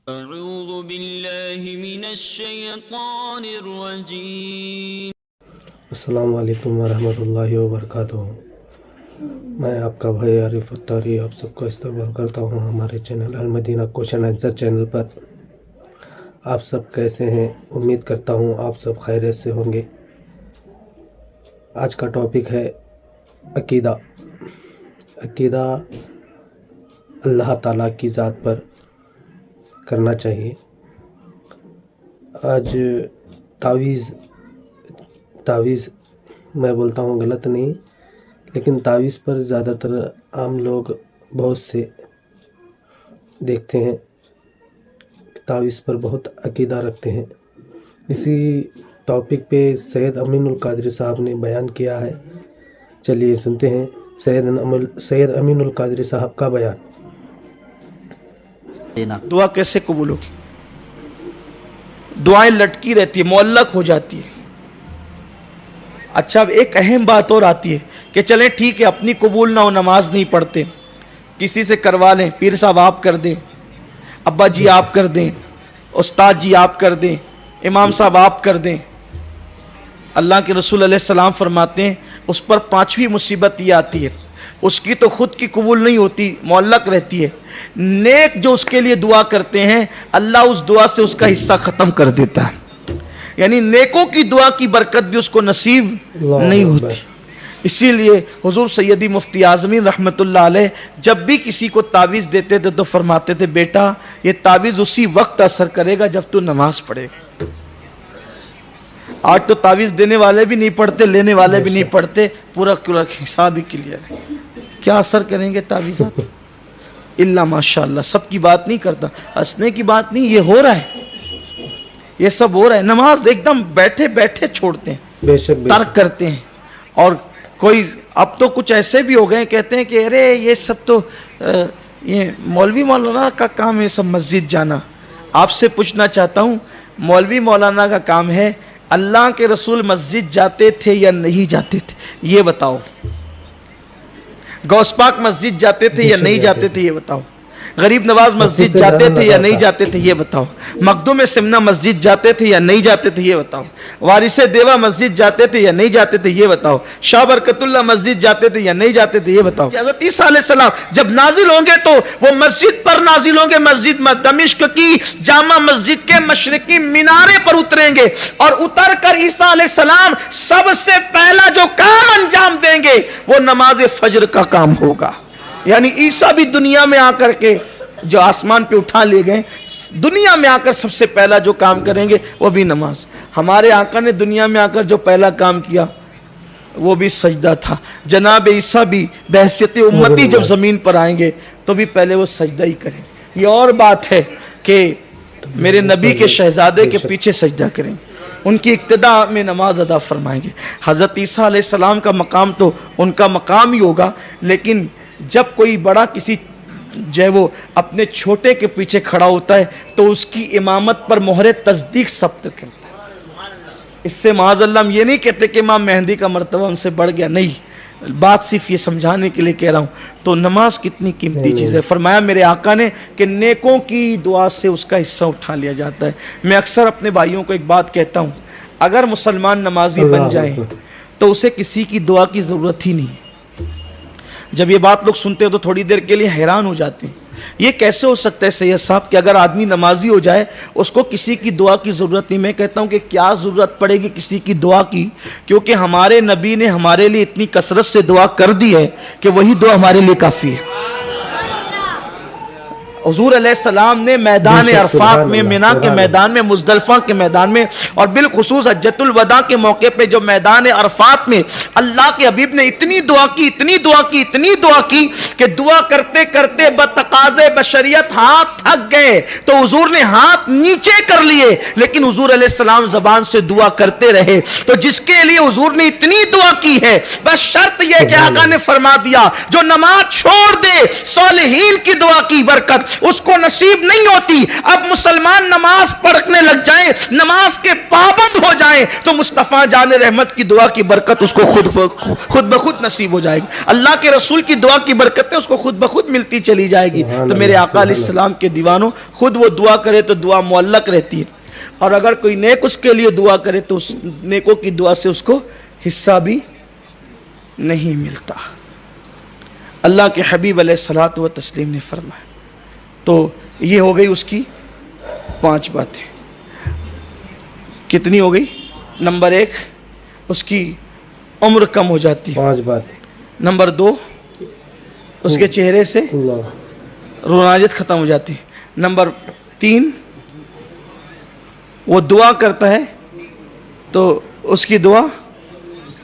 أعوذ بالله من الشيطان الرجيم. السلام علیکم ورحمۃ اللہ وبرکاتہ. میں آپ کا بھائی عارف اتاری آپ سب کو استقبال کرتا ہوں ہمارے چینل المدینہ کوشچن آنسر چینل پر. آپ سب کیسے ہیں؟ امید کرتا ہوں آپ سب خیریت سے ہوں گے. آج کا ٹاپک ہے عقیدہ. عقیدہ اللہ تعالیٰ کی ذات پر کرنا چاہیے. آج تعویذ میں بولتا ہوں غلط نہیں، لیکن تعویذ پر زیادہ تر عام لوگ بہت سے دیکھتے ہیں تعویذ پر بہت عقیدہ رکھتے ہیں. اسی ٹاپک پہ سید امین القادری صاحب نے بیان کیا ہے. چلیے سنتے ہیں سید امین القادری صاحب کا بیان. دعا کیسے قبول ہوگی؟ دعائیں لٹکی رہتی ہے، معلق ہو جاتی ہے. اچھا اب ایک اہم بات اور آتی ہے کہ چلیں ٹھیک ہے اپنی قبول نہ ہو، نماز نہیں پڑھتے، کسی سے کروا لیں، پیر صاحب آپ کر دیں، ابا جی آپ کر دیں، استاد جی آپ کر دیں، امام صاحب آپ کر دیں. اللہ کے رسول علیہ السلام فرماتے ہیں اس پر پانچویں مصیبت یہ آتی ہے، اس کی تو خود کی قبول نہیں ہوتی، معلق رہتی ہے. نیک جو اس کے لیے دعا کرتے ہیں اللہ اس دعا سے اس کا حصہ ختم کر دیتا ہے. یعنی نیکوں کی دعا کی برکت بھی اس کو نصیب نہیں ہوتی. اسی لیے حضور سیدی مفتی اعظمین رحمت اللہ علیہ جب بھی کسی کو تعویذ دیتے تھے تو فرماتے تھے بیٹا یہ تعویذ اسی وقت اثر کرے گا جب تو نماز پڑھے گا. آج تو تعویذ دینے والے بھی نہیں پڑھتے، لینے والے بھی نہیں پڑھتے، پورا حساب ہی کلیئر ہے. کیا اثر کریں گے تعویذات؟ اللہ ماشاءاللہ. سب کی بات نہیں کرتا، ہنسنے کی بات نہیں، یہ ہو رہا ہے، یہ سب ہو رہا ہے. نماز ایک دم بیٹھے بیٹھے چھوڑتے ہیں، ترک کرتے ہیں. اور کوئی اب تو کچھ ایسے بھی ہو گئے کہتے ہیں کہ ارے یہ سب تو یہ مولوی مولانا کا کام ہے سب مسجد جانا. آپ سے پوچھنا چاہتا ہوں مولوی مولانا کا کام ہے، اللہ کے رسول مسجد جاتے تھے یا نہیں جاتے تھے یہ بتاؤ؟ غوث پاک مسجد جاتے تھے یا نہیں جاتے تھے یہ بتاؤ؟ غریب نواز مسجد جاتے تھے یا نہیں جاتے تھے یہ بتاؤ؟ مخدوم سمنا مسجد جاتے تھے یا نہیں جاتے تھے یہ بتاؤ؟ وارث دیوا مسجد جاتے تھے یا نہیں جاتے تھے یہ بتاؤ؟ شاہ برکت اللہ مسجد جاتے تھے یا نہیں جاتے تھے یہ بتاؤ؟ حضرت عیسیٰ علیہ السلام جب نازل ہوں گے تو وہ مسجد پر نازل ہوں گے، مسجد دمشق کی جامع مسجد کے مشرقی مینارے پر اتریں گے، اور اتر کر عیسیٰ علیہ السلام سب سے پہلا جو کام انجام دیں گے وہ نماز فجر کا کام ہوگا. یعنی عیسیٰ بھی دنیا میں آ کر کے جو آسمان پہ اٹھا لے گئے، دنیا میں آ کر سب سے پہلا جو کام کریں گے وہ بھی نماز. ہمارے آقا نے دنیا میں آ کر جو پہلا کام کیا وہ بھی سجدہ تھا. جناب عیسیٰ بھی بحیثیت امتی جب زمین پر آئیں گے تو بھی پہلے وہ سجدہ ہی کریں. یہ اور بات ہے کہ میرے نبی کے شہزادے کے پیچھے سجدہ کریں، ان کی اقتداء میں نماز ادا فرمائیں گے. حضرت عیسیٰ علیہ السلام کا مقام تو ان کا مقام ہی ہوگا، لیکن جب کوئی بڑا کسی جو ہے وہ اپنے چھوٹے کے پیچھے کھڑا ہوتا ہے تو اس کی امامت پر مہر تصدیق ثبت کرتا ہے. اس سے معاذ اللہ ہم یہ نہیں کہتے کہ امام مہدی کا مرتبہ ان سے بڑھ گیا، نہیں، بات صرف یہ سمجھانے کے لیے کہہ رہا ہوں. تو نماز کتنی قیمتی چیز ہے. فرمایا میرے آقا نے کہ نیکوں کی دعا سے اس کا حصہ اٹھا لیا جاتا ہے. میں اکثر اپنے بھائیوں کو ایک بات کہتا ہوں، اگر مسلمان نمازی بن جائے تو اسے کسی کی دعا کی ضرورت ہی نہیں. جب یہ بات لوگ سنتے ہیں تو تھوڑی دیر کے لیے حیران ہو جاتے ہیں، یہ کیسے ہو سکتا ہے سید صاحب کہ اگر آدمی نمازی ہو جائے اس کو کسی کی دعا کی ضرورت نہیں. میں کہتا ہوں کہ کیا ضرورت پڑے گی کسی کی دعا کی، کیونکہ ہمارے نبی نے ہمارے لیے اتنی کثرت سے دعا کر دی ہے کہ وہی دعا ہمارے لیے کافی ہے. حضور علیہ السلام نے میدان عرفات میں، مینا کے میدان میں، مزدلفہ کے میدان میں، اور بالخصوص حجۃ الوداع کے موقع پہ جو میدان عرفات میں اللہ کے حبیب نے اتنی دعا کی کہ دعا کرتے کرتے بتقاضے بشریت ہاتھ تھک گئے تو حضور نے ہاتھ نیچے کر لیے، لیکن حضور علیہ السلام زبان سے دعا کرتے رہے. تو جس کے لیے حضور نے اتنی دعا کی ہے بس شرط یہ کہ آقا نے فرما دیا جو نماز چھوڑ دے صالحین کی دعا کی برکت اس کو نصیب نہیں ہوتی. اب مسلمان نماز پڑھنے لگ جائیں, نماز کے پابند ہو جائیں, تو مصطفیٰ جان رحمت کی دعا کی برکت اس کو خود بخود نصیب ہو جائے گی. اللہ کے رسول کی دعا کی برکتیں اس کو خود بخود ملتی چلی جائے گی. تو میرے آقا علیہ السلام کے دیوانوں, خود وہ دعا کرے تو دعا معلق رہتی ہے, اور اگر کوئی نیک اس کے لیے دعا کرے تو اس نیکوں کی دعا سے اس کو حصہ بھی نہیں ملتا. اللہ کے حبیب علیہ الصلوۃ والتسلیم نے فرمایا. تو یہ ہو گئی اس کی 5 باتیں. کتنی ہو گئی؟ نمبر 1, اس کی عمر کم ہو جاتی. 5 باتیں. نمبر 2, اس کے چہرے سے روناجت ختم ہو جاتی. نمبر 3, وہ دعا کرتا ہے تو اس کی دعا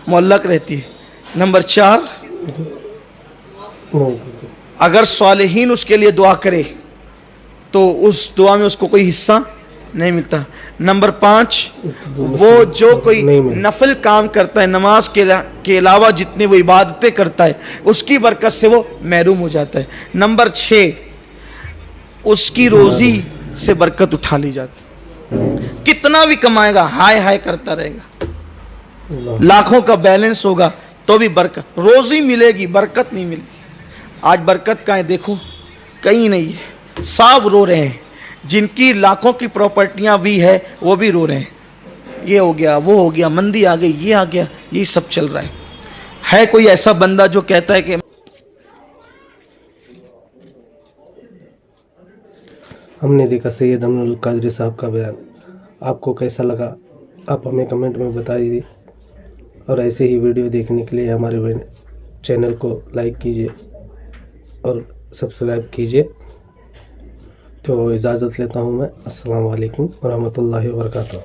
معلق رہتی ہے. نمبر 4, اگر صالحین اس کے لیے دعا کرے تو اس دعا میں اس کو کوئی حصہ نہیں ملتا. نمبر 5, وہ جو کوئی نفل کام کرتا ہے, نماز کے علاوہ جتنی وہ عبادتیں کرتا ہے, اس کی برکت سے وہ محروم ہو جاتا ہے. نمبر 6, اس کی روزی سے برکت اٹھا لی جاتی. کتنا بھی کمائے گا, ہائے ہائے کرتا رہے گا, لاکھوں کا بیلنس ہوگا تو بھی برکت, روزی ملے گی, برکت نہیں ملے گی. آج برکت کہاں ہے؟ دیکھو کہیں نہیں ہے. سب رو رہے ہیں, جن کی لاکھوں کی پراپرٹیاں بھی ہے وہ بھی رو رہے ہیں. یہ ہو گیا, وہ ہو گیا, مندی آ گئی, یہ آ گیا, یہ سب چل رہا ہے. ہے کوئی ایسا بندہ جو کہتا ہے کہ ہم نے دیکھا سید امین القادری صاحب کا بیان, آپ کو کیسا لگا آپ ہمیں کمنٹ میں بتائیے, اور ایسے ہی ویڈیو دیکھنے کے لیے ہمارے چینل کو لائک کیجیے اور سبسکرائب کیجیے. تو اجازت لیتا ہوں میں. السلام علیکم ورحمۃ اللہ وبرکاتہ.